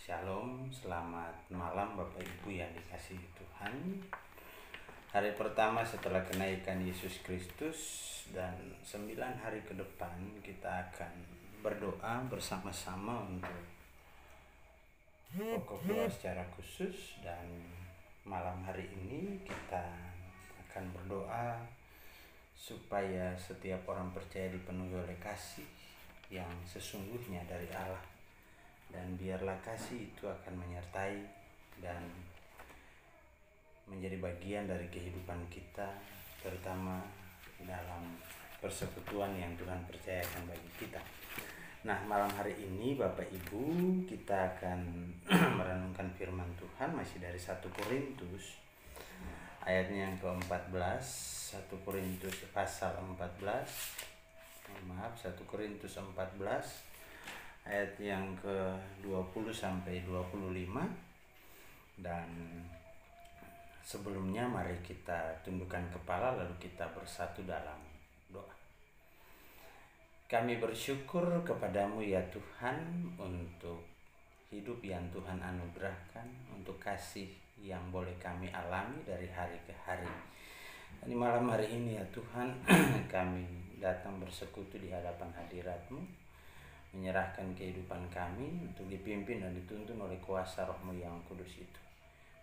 Shalom, selamat malam Bapak Ibu yang dikasihi Tuhan. Hari pertama setelah kenaikan Yesus Kristus dan 9 hari ke depan kita akan berdoa bersama-sama untuk pokok doa secara khusus. Dan malam hari ini kita akan berdoa supaya setiap orang percaya dipenuhi oleh kasih yang sesungguhnya dari Allah. Dan biarlah kasih itu akan menyertai dan menjadi bagian dari kehidupan kita, terutama dalam persekutuan yang Tuhan percayakan bagi kita. Nah, malam hari ini Bapak Ibu kita akan merenungkan firman Tuhan masih dari 1 Korintus ayatnya yang ke-14, 1 Korintus pasal 14. 1 Korintus 14 ayat yang ke-20 sampai 25. Dan sebelumnya mari kita tundukkan kepala lalu kita bersatu dalam doa. Kami bersyukur kepadamu ya Tuhan untuk hidup yang Tuhan anugerahkan, untuk kasih yang boleh kami alami dari hari ke hari. Dan di malam hari ini ya Tuhan kami datang bersekutu di hadapan hadirat-Mu, menyerahkan kehidupan kami untuk dipimpin dan dituntun oleh kuasa Roh-Mu yang kudus itu.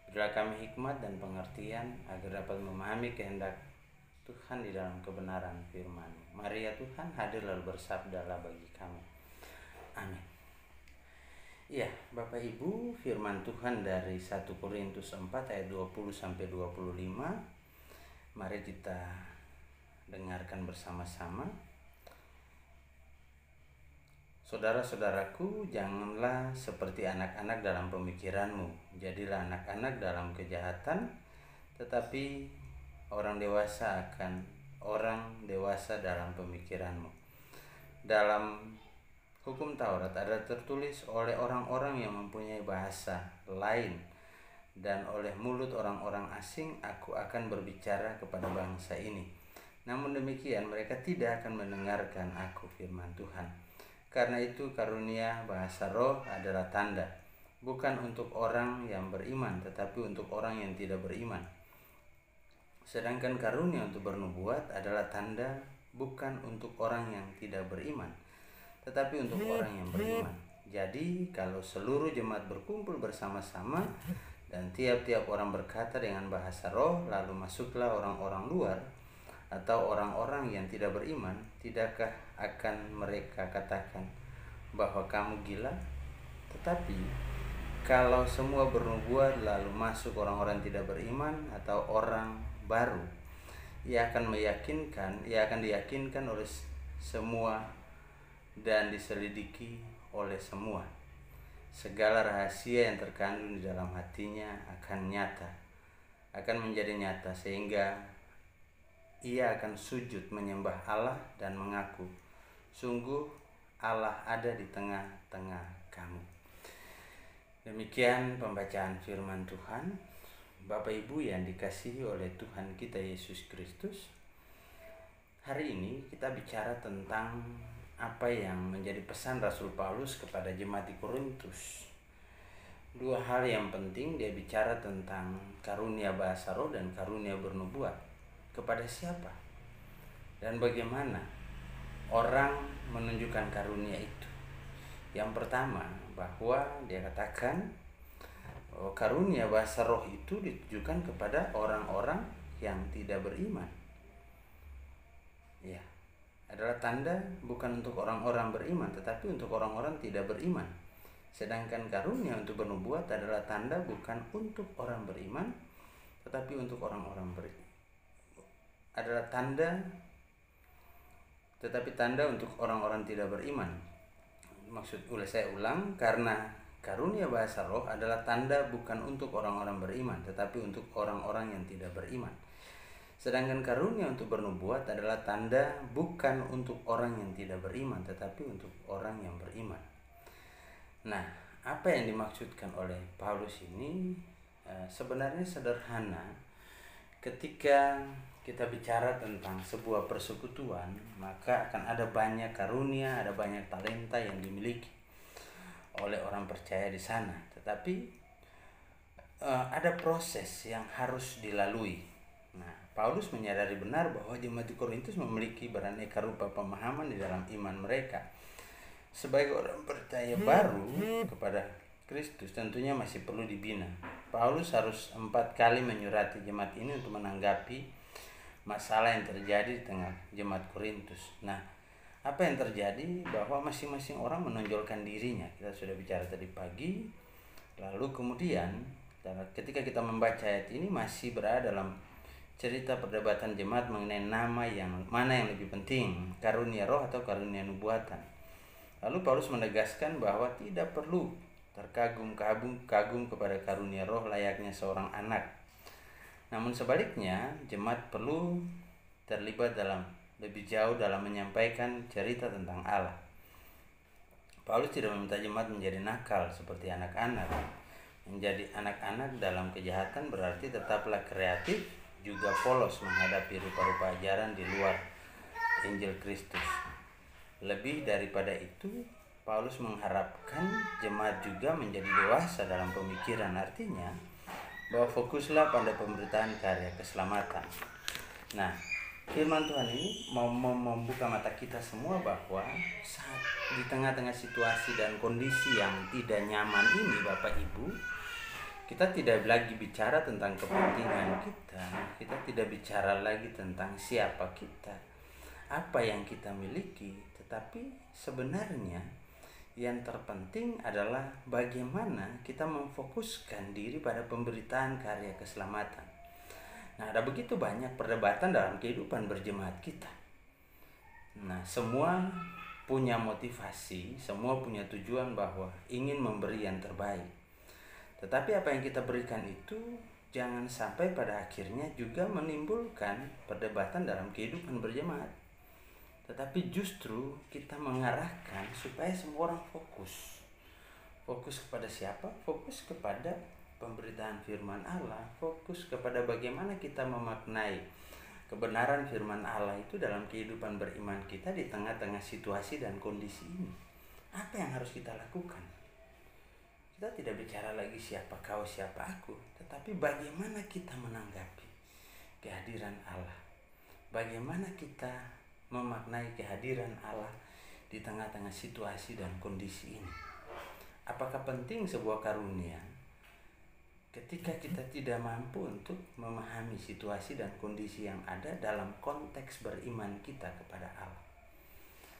Berilah kami hikmat dan pengertian agar dapat memahami kehendak Tuhan di dalam kebenaran firman-Mu. Mari ya Tuhan, hadir lalu bersabdalah bagi kami. Amin. Ya, Bapak Ibu, firman Tuhan dari 1 Korintus 4 ayat 20 sampai 25. Mari kita dengarkan bersama-sama. Saudara-saudaraku, janganlah seperti anak-anak dalam pemikiranmu. Jadilah anak-anak dalam kejahatan, tetapi orang dewasa dalam pemikiranmu. Dalam hukum Taurat ada tertulis, oleh orang-orang yang mempunyai bahasa lain dan oleh mulut orang-orang asing aku akan berbicara kepada bangsa ini. Namun demikian mereka tidak akan mendengarkan aku, firman Tuhan. Karena itu karunia bahasa roh adalah tanda, bukan untuk orang yang beriman, tetapi untuk orang yang tidak beriman. Sedangkan karunia untuk bernubuat adalah tanda, bukan untuk orang yang tidak beriman, tetapi untuk orang yang beriman. Jadi kalau seluruh jemaat berkumpul bersama-sama dan tiap-tiap orang berkata dengan bahasa roh, lalu masuklah orang-orang luar atau orang-orang yang tidak beriman, tidakkah akan mereka katakan bahwa kamu gila? Tetapi kalau semua bernubuat lalu masuk orang-orang tidak beriman atau orang baru, ia akan diyakinkan oleh semua dan diselidiki oleh semua. Segala rahasia yang terkandung di dalam hatinya akan menjadi nyata, sehingga ia akan sujud menyembah Allah dan mengaku, sungguh Allah ada di tengah-tengah kamu. Demikian pembacaan firman Tuhan. Bapak Ibu yang dikasihi oleh Tuhan kita Yesus Kristus, hari ini kita bicara tentang apa yang menjadi pesan Rasul Paulus kepada jemaat di Korintus. Dua hal yang penting, dia bicara tentang karunia bahasa roh dan karunia bernubuat. Kepada siapa dan bagaimana orang menunjukkan karunia itu? Yang pertama, bahwa dia katakan karunia bahasa roh itu ditujukan kepada orang-orang yang tidak beriman. Ya, adalah tanda bukan untuk orang-orang beriman, tetapi untuk orang-orang tidak beriman. Sedangkan karunia untuk bernubuat adalah tanda bukan untuk orang beriman, tetapi untuk orang-orang beriman. Adalah tanda, tetapi tanda untuk orang-orang tidak beriman. Saya ulang, karena karunia bahasa roh adalah tanda bukan untuk orang-orang beriman, tetapi untuk orang-orang yang tidak beriman. Sedangkan karunia untuk bernubuat adalah tanda bukan untuk orang yang tidak beriman, tetapi untuk orang yang beriman. Nah, apa yang dimaksudkan oleh Paulus ini sebenarnya sederhana. Ketika kita bicara tentang sebuah persekutuan, maka akan ada banyak karunia, ada banyak talenta yang dimiliki oleh orang percaya di sana, tetapi ada proses yang harus dilalui. Nah, Paulus menyadari benar bahwa jemaat di Korintus memiliki beraneka rupa pemahaman di dalam iman mereka. Sebagai orang percaya baru kepada Kristus tentunya masih perlu dibina. Paulus harus 4 kali menyurati jemaat ini untuk menanggapi masalah yang terjadi di tengah jemaat Korintus. Nah, apa yang terjadi bahwa masing-masing orang menonjolkan dirinya. Kita sudah bicara tadi pagi. Lalu kemudian ketika kita membaca ayat ini masih berada dalam cerita perdebatan jemaat mengenai nama yang mana yang lebih penting, karunia roh atau karunia nubuatan. Lalu Paulus menegaskan bahwa tidak perlu terkagum-kagum kepada karunia roh layaknya seorang anak. Namun sebaliknya, jemaat perlu terlibat lebih jauh dalam menyampaikan cerita tentang Allah. Paulus tidak meminta jemaat menjadi nakal seperti anak-anak. Menjadi anak-anak dalam kejahatan berarti tetaplah kreatif, juga polos menghadapi rupa-rupa ajaran di luar Injil Kristus. Lebih daripada itu, Paulus mengharapkan jemaat juga menjadi dewasa dalam pemikiran. Artinya bahwa fokuslah pada pemberitaan karya keselamatan. Nah, firman Tuhan ini mau membuka mata kita semua bahwa saat di tengah-tengah situasi dan kondisi yang tidak nyaman ini, Bapak Ibu, kita tidak lagi bicara tentang kepentingan kita tidak bicara lagi tentang siapa kita, apa yang kita miliki, tetapi sebenarnya yang terpenting adalah bagaimana kita memfokuskan diri pada pemberitaan karya keselamatan. Nah, ada begitu banyak perdebatan dalam kehidupan berjemaat kita. Nah, semua punya motivasi, semua punya tujuan bahwa ingin memberi yang terbaik. Tetapi apa yang kita berikan itu jangan sampai pada akhirnya juga menimbulkan perdebatan dalam kehidupan berjemaat. Tetapi justru kita mengarahkan supaya semua orang fokus. Fokus kepada siapa? Fokus kepada pemberitaan firman Allah. Fokus kepada bagaimana kita memaknai kebenaran firman Allah itu dalam kehidupan beriman kita di tengah-tengah situasi dan kondisi ini. Apa yang harus kita lakukan? Kita tidak bicara lagi siapa kau, siapa aku, tetapi bagaimana kita menanggapi kehadiran Allah. Bagaimana kita memaknai kehadiran Allah di tengah-tengah situasi dan kondisi ini. Apakah penting sebuah karunia ketika kita tidak mampu untuk memahami situasi dan kondisi yang ada dalam konteks beriman kita kepada Allah?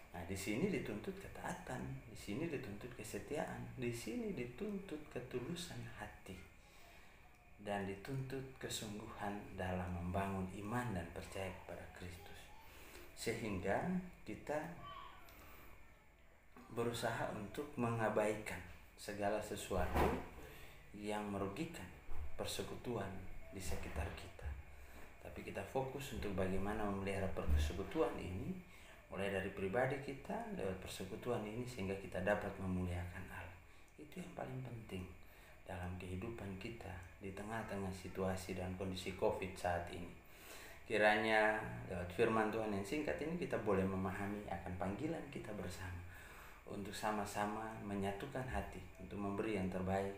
Nah, di sini dituntut ketaatan, di sini dituntut kesetiaan, di sini dituntut ketulusan hati, dan dituntut kesungguhan dalam membangun iman dan percaya kepada Kristus. Sehingga kita berusaha untuk mengabaikan segala sesuatu yang merugikan persekutuan di sekitar kita. Tapi kita fokus untuk bagaimana memelihara persekutuan ini, mulai dari pribadi kita lewat persekutuan ini sehingga kita dapat memuliakan Allah. Itu yang paling penting dalam kehidupan kita di tengah-tengah situasi dan kondisi COVID saat ini. Kiranya lewat firman Tuhan yang singkat ini kita boleh memahami akan panggilan kita bersama untuk sama-sama menyatukan hati untuk memberi yang terbaik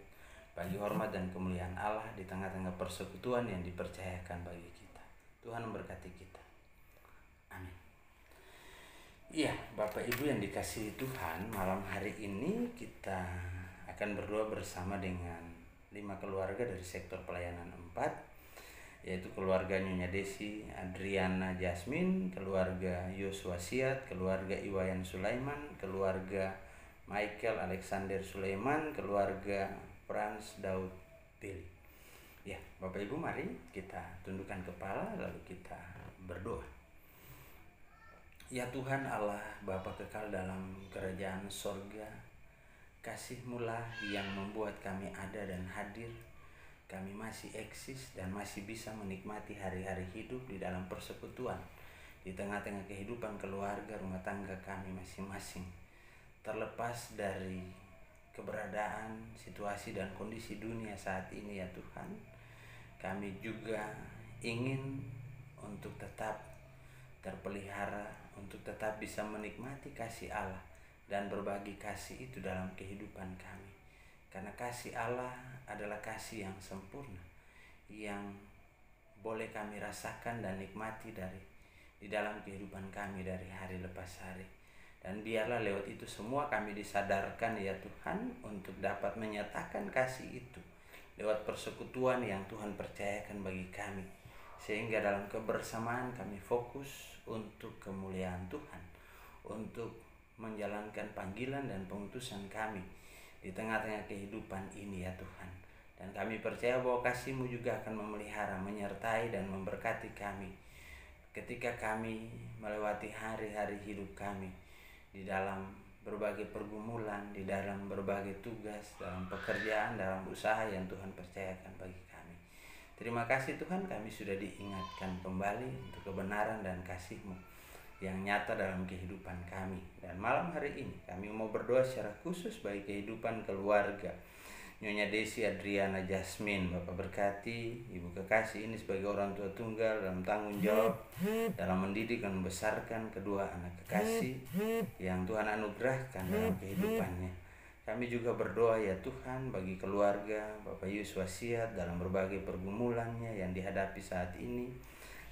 bagi hormat dan kemuliaan Allah di tengah-tengah persekutuan yang dipercayakan bagi kita. Tuhan memberkati kita. Amin. Iya, Bapak Ibu yang dikasihi Tuhan, malam hari ini kita akan berdoa bersama dengan 5 keluarga dari sektor pelayanan 4, yaitu keluarga Nyonya Desi Adriana Jasmine, keluarga Yosua Siat, keluarga Iwayan Sulaiman, keluarga Michael Alexander Sulaiman, keluarga Frans Daud Billy. Ya, Bapak Ibu, mari kita tundukkan kepala lalu kita berdoa. Ya Tuhan Allah, Bapa kekal dalam kerajaan sorga, kasih-Mu lah yang membuat kami ada dan hadir. Kami masih eksis dan masih bisa menikmati hari-hari hidup di dalam persekutuan, di tengah-tengah kehidupan keluarga, rumah tangga kami masing-masing. Terlepas dari keberadaan, situasi dan kondisi dunia saat ini ya Tuhan, kami juga ingin untuk tetap terpelihara, untuk tetap bisa menikmati kasih Allah dan berbagi kasih itu dalam kehidupan kami. Karena kasih Allah adalah kasih yang sempurna, yang boleh kami rasakan dan nikmati di dalam kehidupan kami dari hari lepas hari. Dan biarlah lewat itu semua kami disadarkan ya Tuhan untuk dapat menyatakan kasih itu lewat persekutuan yang Tuhan percayakan bagi kami, sehingga dalam kebersamaan kami fokus untuk kemuliaan Tuhan, untuk menjalankan panggilan dan pengutusan kami di tengah-tengah kehidupan ini ya Tuhan. Dan kami percaya bahwa kasih-Mu juga akan memelihara, menyertai dan memberkati kami ketika kami melewati hari-hari hidup kami di dalam berbagai pergumulan, di dalam berbagai tugas, dalam pekerjaan, dalam usaha yang Tuhan percayakan bagi kami. Terima kasih Tuhan, kami sudah diingatkan kembali untuk kebenaran dan kasih-Mu yang nyata dalam kehidupan kami. Dan malam hari ini kami mau berdoa secara khusus bagi kehidupan keluarga Nyonya Desi Adriana Jasmine. Bapak berkati Ibu kekasih ini sebagai orang tua tunggal dalam tanggung jawab dalam mendidik dan membesarkan kedua anak kekasih yang Tuhan anugerahkan dalam kehidupannya. Kami juga berdoa ya Tuhan bagi keluarga Bapak Yus Wasiat dalam berbagai pergumulannya yang dihadapi saat ini.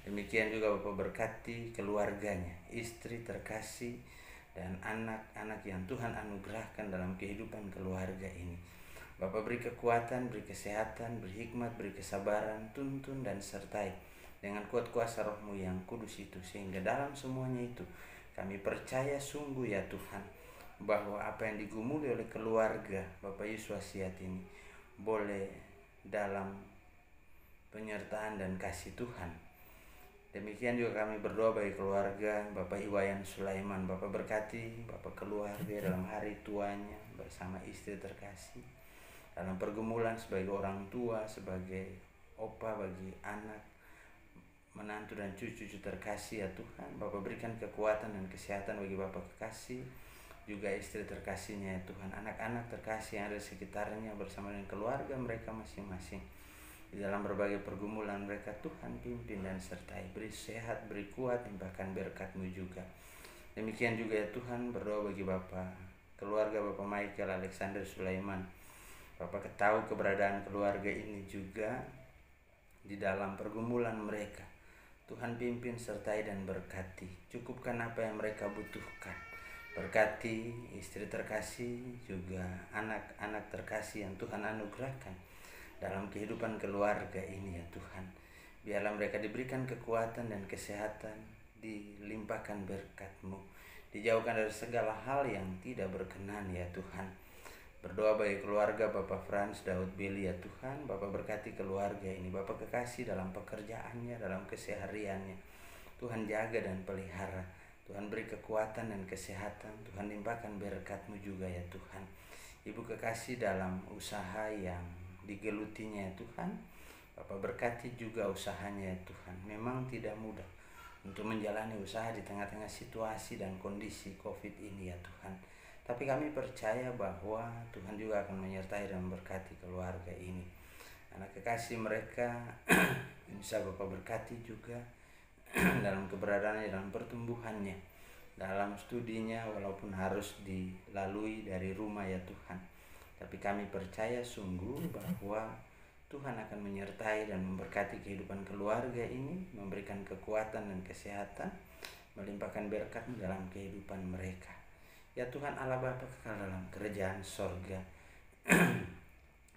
Demikian juga Bapak berkati keluarganya, istri terkasih dan anak-anak yang Tuhan anugerahkan dalam kehidupan keluarga ini. Bapak beri kekuatan, beri kesehatan, beri hikmat, beri kesabaran, tuntun dan sertai dengan kuat kuasa Roh-Mu yang kudus itu, sehingga dalam semuanya itu kami percaya sungguh ya Tuhan bahwa apa yang digumuli oleh keluarga Bapak Yus Wasiat ini boleh dalam penyertaan dan kasih Tuhan. Demikian juga kami berdoa bagi keluarga Bapak Iwayan Sulaiman. Bapak berkati Bapak keluarga dalam hari tuanya bersama istri terkasih, dalam pergumulan sebagai orang tua, sebagai opa bagi anak, menantu dan cucu-cucu terkasih ya Tuhan. Bapak berikan kekuatan dan kesehatan bagi Bapak kekasih, juga istri terkasihnya ya Tuhan, anak-anak terkasih yang ada di sekitarnya bersama dengan keluarga mereka masing-masing. Di dalam berbagai pergumulan mereka Tuhan pimpin dan sertai, beri sehat, beri kuat, limpahkan berkat-Mu juga. Demikian juga ya Tuhan berdoa bagi Bapak keluarga Bapak Michael Alexander Sulaiman. Bapak ketahui keberadaan keluarga ini juga di dalam pergumulan mereka. Tuhan pimpin, sertai dan berkati. Cukupkan apa yang mereka butuhkan. Berkati istri terkasih, juga anak-anak terkasih yang Tuhan anugerahkan dalam kehidupan keluarga ini ya Tuhan. Biarlah mereka diberikan kekuatan dan kesehatan, dilimpahkan berkat-Mu, dijauhkan dari segala hal yang tidak berkenan ya Tuhan. Berdoa bagi keluarga Bapak Frans Daud Billy ya Tuhan. Bapak berkati keluarga ini, Bapak kekasih dalam pekerjaannya, dalam kesehariannya. Tuhan jaga dan pelihara, Tuhan beri kekuatan dan kesehatan, Tuhan limpahkan berkat-Mu juga ya Tuhan. Ibu kekasih dalam usaha yang digelutinya ya Tuhan, Bapak berkati juga usahanya ya Tuhan. Memang tidak mudah untuk menjalani usaha di tengah-tengah situasi dan kondisi COVID ini ya Tuhan. Tapi kami percaya bahwa Tuhan juga akan menyertai dan memberkati keluarga ini. Anak kekasih mereka bisa Bapak berkati juga dalam keberadaannya, dalam pertumbuhannya, dalam studinya, walaupun harus dilalui dari rumah ya Tuhan. Tapi kami percaya sungguh bahwa Tuhan akan menyertai dan memberkati kehidupan keluarga ini, memberikan kekuatan dan kesehatan, melimpahkan berkat dalam kehidupan mereka. Ya Tuhan Allah Bapa kekal dalam kerajaan sorga,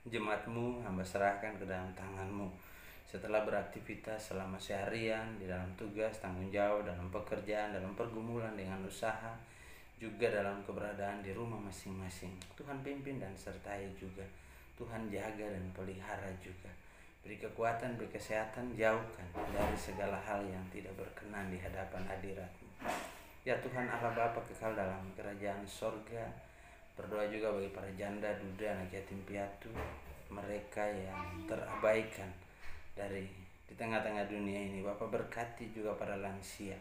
jemaat-Mu hamba serahkan ke dalam tangan-Mu. Setelah beraktivitas selama seharian di dalam tugas, tanggung jawab, dalam pekerjaan, dalam pergumulan dengan usaha, juga dalam keberadaan di rumah masing-masing, Tuhan pimpin dan sertai juga. Tuhan jaga dan pelihara juga. Beri kekuatan, beri kesehatan, jauhkan dari segala hal yang tidak berkenan di hadapan hadirat-Mu. Ya Tuhan Allah Bapa kekal dalam kerajaan sorga. Berdoa juga bagi para janda, duda, anak yatim piatu, mereka yang terabaikan di tengah-tengah dunia ini. Bapak berkati juga para lansia,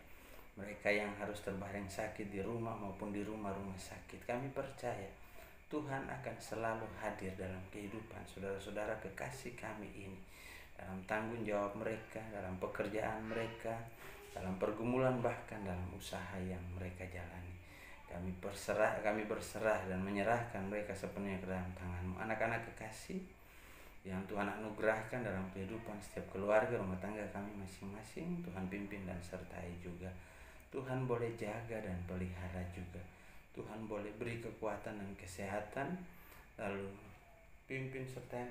mereka yang harus terbaring sakit di rumah maupun di rumah-rumah sakit. Kami percaya Tuhan akan selalu hadir dalam kehidupan saudara-saudara kekasih kami ini, dalam tanggung jawab mereka, dalam pekerjaan mereka, dalam pergumulan, bahkan dalam usaha yang mereka jalani. Kami berserah dan menyerahkan mereka sepenuhnya ke dalam tangan-Mu. Anak-anak kekasih yang Tuhan anugerahkan dalam kehidupan setiap keluarga, rumah tangga kami masing-masing, Tuhan pimpin dan sertai juga. Tuhan boleh jaga dan pelihara juga. Tuhan boleh beri kekuatan dan kesehatan, lalu pimpin serta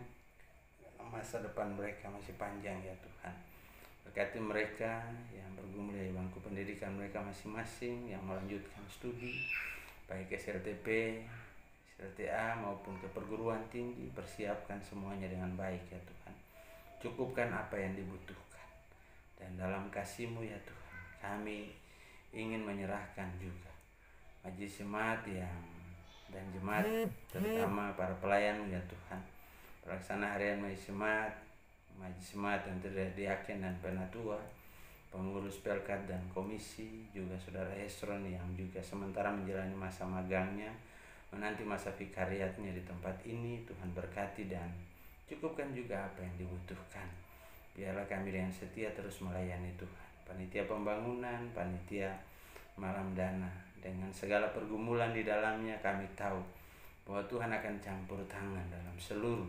masa depan mereka masih panjang ya Tuhan. Berkati mereka yang bergumul di bangku pendidikan mereka masing-masing, yang melanjutkan studi baik SLTP, SLTA maupun ke perguruan tinggi, persiapkan semuanya dengan baik ya Tuhan. Cukupkan apa yang dibutuhkan. Dan dalam kasih-Mu ya Tuhan, kami ingin menyerahkan juga majelis jemaat dan jemaat, terutama para pelayan ya Tuhan, pelaksana harian majelis jemaat yang terdiri diaken dan penatua, pengurus pelkat dan komisi, juga saudara Hesron yang juga sementara menjalani masa magangnya, menanti masa vikariatnya di tempat ini. Tuhan berkati dan cukupkan juga apa yang dibutuhkan. Biarlah kami dengan setia terus melayani Tuhan. Panitia pembangunan, panitia malam dana, dengan segala pergumulan di dalamnya, kami tahu bahwa Tuhan akan campur tangan dalam seluruh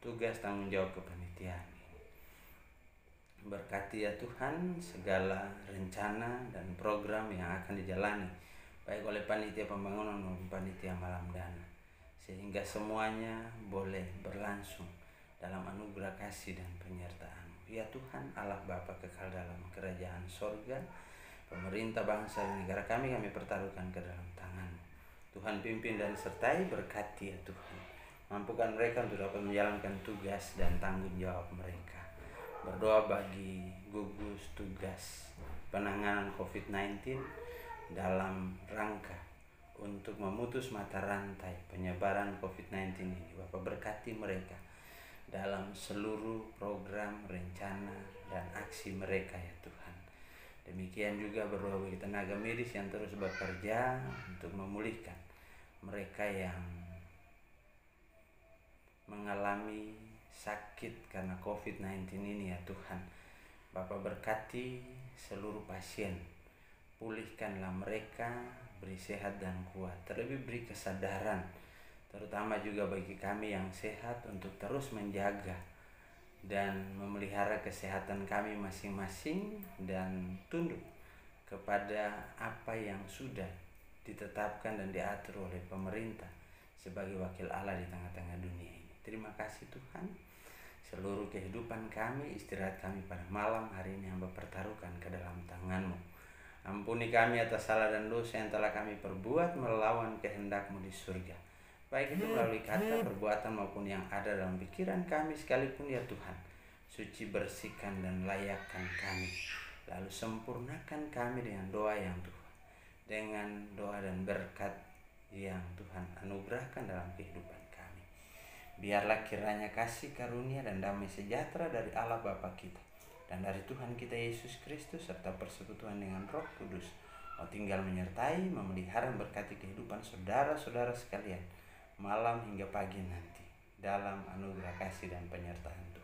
tugas tanggung jawab kepanitiaan. Berkati ya Tuhan segala rencana dan program yang akan dijalani baik oleh panitia pembangunan maupun panitia malam dana, sehingga semuanya boleh berlangsung dalam anugerah kasih dan penyertaan-Mu. Ya Tuhan Allah Bapa kekal dalam kerajaan sorga, pemerintah bangsa dan negara kami pertaruhkan ke dalam tangan-Mu. Tuhan pimpin dan sertai, berkati ya Tuhan. Mampukan mereka untuk dapat menjalankan tugas dan tanggung jawab mereka. Berdoa bagi gugus tugas penanganan COVID-19 dalam rangka untuk memutus mata rantai penyebaran COVID-19 ini. Bapa berkati mereka dalam seluruh program, rencana, dan aksi mereka ya Tuhan. Demikian juga berdoa bagi tenaga medis yang terus bekerja untuk memulihkan mereka yang mengalami sakit karena COVID-19 ini ya Tuhan. Bapa berkati seluruh pasien, pulihkanlah mereka, beri sehat dan kuat, terlebih beri kesadaran, terutama juga bagi kami yang sehat untuk terus menjaga dan memelihara kesehatan kami masing-masing dan tunduk kepada apa yang sudah ditetapkan dan diatur oleh pemerintah sebagai wakil Allah di tengah-tengah dunia ini. Terima kasih Tuhan. Seluruh kehidupan kami, istirahat kami pada malam hari ini hamba pertaruhkan ke dalam tangan-Mu. Ampuni kami atas salah dan dosa yang telah kami perbuat melawan kehendak-Mu di surga, baik itu melalui kata, perbuatan maupun yang ada dalam pikiran kami sekalipun ya Tuhan. Suci, bersihkan dan layakkan kami, lalu sempurnakan kami dengan doa yang Tuhan, dengan doa dan berkat yang Tuhan anugerahkan dalam kehidupan kami. Biarlah kiranya kasih karunia dan damai sejahtera dari Allah Bapa kita dan dari Tuhan kita Yesus Kristus serta persekutuan dengan Roh Kudus mau tinggal menyertai, memelihara, memberkati kehidupan saudara-saudara sekalian malam hingga pagi nanti dalam anugerah kasih dan penyertaan Tuhan.